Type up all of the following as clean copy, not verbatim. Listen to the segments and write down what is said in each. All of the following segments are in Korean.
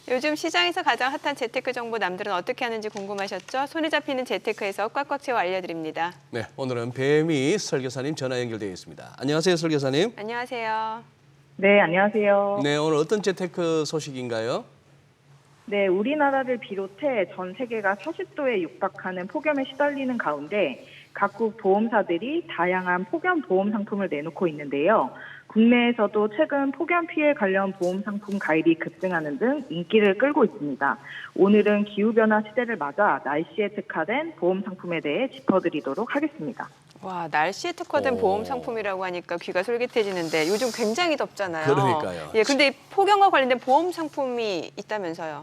요즘 시장에서 가장 핫한 재테크 정보 남들은 어떻게 하는지 궁금하셨죠? 손에 잡히는 재테크에서 꽉꽉 채워 알려드립니다. 네, 오늘은 배미 설교사님 전화 연결되어 있습니다. 안녕하세요, 설교사님. 안녕하세요. 네, 안녕하세요. 네, 오늘 어떤 재테크 소식인가요? 네, 우리나라를 비롯해 전 세계가 40도에 육박하는 폭염에 시달리는 가운데 각국 보험사들이 다양한 폭염 보험 상품을 내놓고 있는데요. 국내에서도 최근 폭염 피해 관련 보험 상품 가입이 급증하는 등 인기를 끌고 있습니다. 오늘은 기후변화 시대를 맞아 날씨에 특화된 보험 상품에 대해 짚어드리도록 하겠습니다. 와, 날씨에 특화된 보험 상품이라고 하니까 귀가 솔깃해지는데 요즘 굉장히 덥잖아요. 그러니까요. 예, 근데 폭염과 관련된 보험 상품이 있다면서요?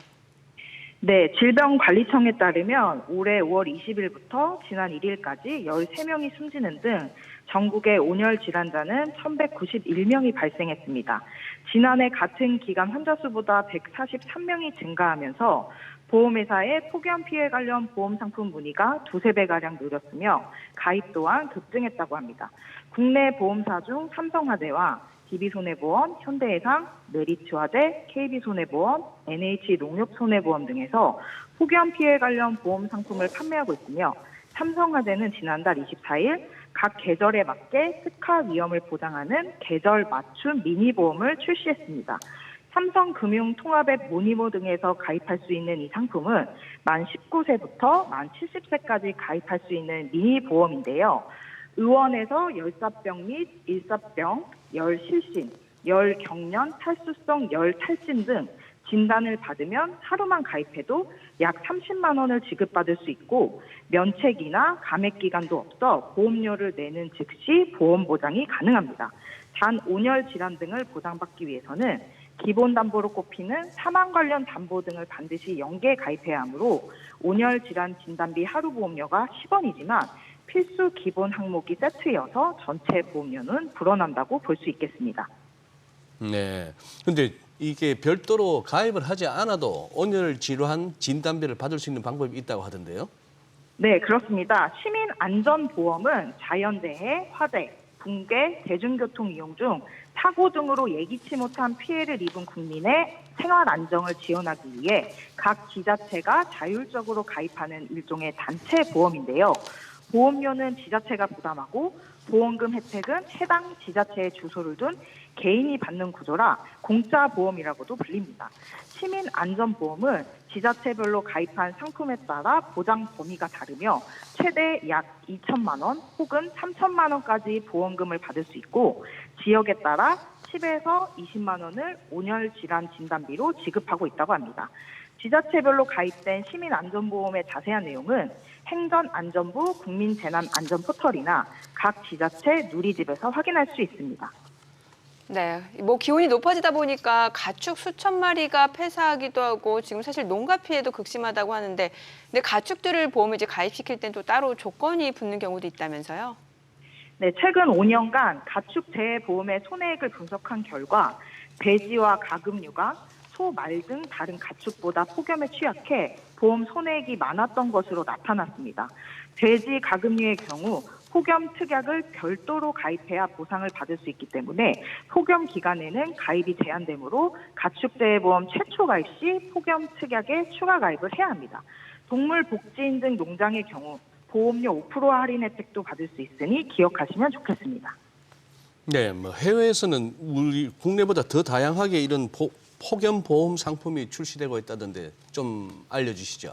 네, 질병관리청에 따르면 올해 5월 20일부터 지난 1일까지 13명이 숨지는 등 전국의 온열 질환자는 1,191명이 발생했습니다. 지난해 같은 기간 환자 수보다 143명이 증가하면서 보험회사의 폭염 피해 관련 보험 상품 문의가 2~3배가량 늘었으며 가입 또한 급증했다고 합니다. 국내 보험사 중 삼성화재와 DB손해보험, 현대해상, 메리츠화재, KB손해보험, NH농협손해보험 등에서 폭염 피해 관련 보험 상품을 판매하고 있으며 삼성화재는 지난달 24일 각 계절에 맞게 특화 위험을 보장하는 계절 맞춤 미니보험을 출시했습니다. 삼성금융통합앱 모니모 등에서 가입할 수 있는 이 상품은 만 19세부터 만 70세까지 가입할 수 있는 미니보험인데요. 의원에서 열사병 및 일사병, 열실신, 열경련, 탈수성 열탈진 등 진단을 받으면 하루만 가입해도 약 30만 원을 지급받을 수 있고 면책이나 감액 기간도 없어 보험료를 내는 즉시 보험 보장이 가능합니다. 단 온열 질환 등을 보장받기 위해서는 기본 담보로 꼽히는 사망 관련 담보 등을 반드시 연계 가입해야 하므로 온열 질환 진단비 하루 보험료가 10원이지만 필수 기본 항목이 세트여서 전체 보험료는 불어난다고 볼 수 있겠습니다. 네. 근데 이게 별도로 가입을 하지 않아도 온열 질환 진단비를 받을 수 있는 방법이 있다고 하던데요? 네, 그렇습니다. 시민안전보험은 자연재해, 화재, 붕괴, 대중교통 이용 중 사고 등으로 예기치 못한 피해를 입은 국민의 생활 안정을 지원하기 위해 각 지자체가 자율적으로 가입하는 일종의 단체 보험인데요. 보험료는 지자체가 부담하고 보험금 혜택은 해당 지자체의 주소를 둔 개인이 받는 구조라 공짜 보험이라고도 불립니다. 시민안전보험은 지자체별로 가입한 상품에 따라 보장 범위가 다르며 최대 약 2천만 원 혹은 3천만 원까지 보험금을 받을 수 있고 지역에 따라 10에서 20만 원을 온열 질환 진단비로 지급하고 있다고 합니다. 지자체별로 가입된 시민안전보험의 자세한 내용은 행전안전부 국민재난안전포털이나 각 지자체 누리집에서 확인할 수 있습니다. 네, 뭐 기온이 높아지다 보니까 가축 수천 마리가 폐사하기도 하고 지금 사실 농가 피해도 극심하다고 하는데 근데 가축들을 보험에 이제 가입시킬 땐 또 따로 조건이 붙는 경우도 있다면서요? 네, 최근 5년간 가축 재해 보험의 손해액을 분석한 결과 돼지와 가금류가 소, 말 등 다른 가축보다 폭염에 취약해 보험 손해액이 많았던 것으로 나타났습니다. 돼지, 가금류의 경우 폭염 특약을 별도로 가입해야 보상을 받을 수 있기 때문에 폭염 기간에는 가입이 제한되므로 가축재해보험 최초 가입 시 폭염 특약에 추가 가입을 해야 합니다. 동물복지인증 농장의 경우 보험료 5% 할인 혜택도 받을 수 있으니 기억하시면 좋겠습니다. 네, 뭐 해외에서는 우리 국내보다 더 다양하게 이런 폭염 보험 상품이 출시되고 있다던데 좀 알려주시죠.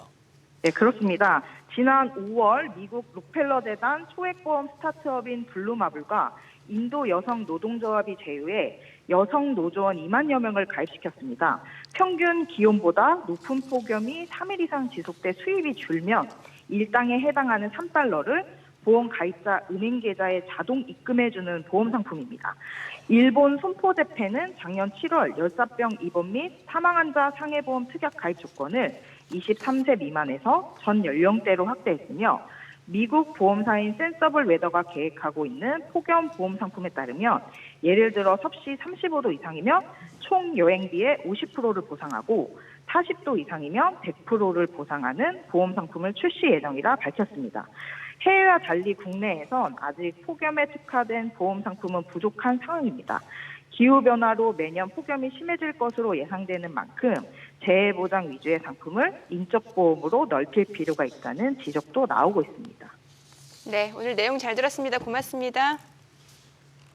네, 그렇습니다. 지난 5월 미국 록펠러 재단 소액보험 스타트업인 블루마블과 인도 여성 노동조합이 제휴해 여성 노조원 2만여 명을 가입시켰습니다. 평균 기온보다 높은 폭염이 3일 이상 지속돼 수입이 줄면 일당에 해당하는 3달러를 보험 가입자 은행 계좌에 자동 입금해주는 보험 상품입니다. 일본 손포재팬은 작년 7월 열사병 입원 및 사망 환자 상해보험 특약 가입 조건을 23세 미만에서 전 연령대로 확대했으며 미국 보험사인 센서블 웨더가 계획하고 있는 폭염 보험 상품에 따르면 예를 들어 섭씨 35도 이상이면 총 여행비의 50%를 보상하고 40도 이상이면 100%를 보상하는 보험 상품을 출시 예정이라 밝혔습니다. 해외와 달리 국내에선 아직 폭염에 특화된 보험 상품은 부족한 상황입니다. 기후변화로 매년 폭염이 심해질 것으로 예상되는 만큼 재해보장 위주의 상품을 인적보험으로 넓힐 필요가 있다는 지적도 나오고 있습니다. 네, 오늘 내용 잘 들었습니다. 고맙습니다.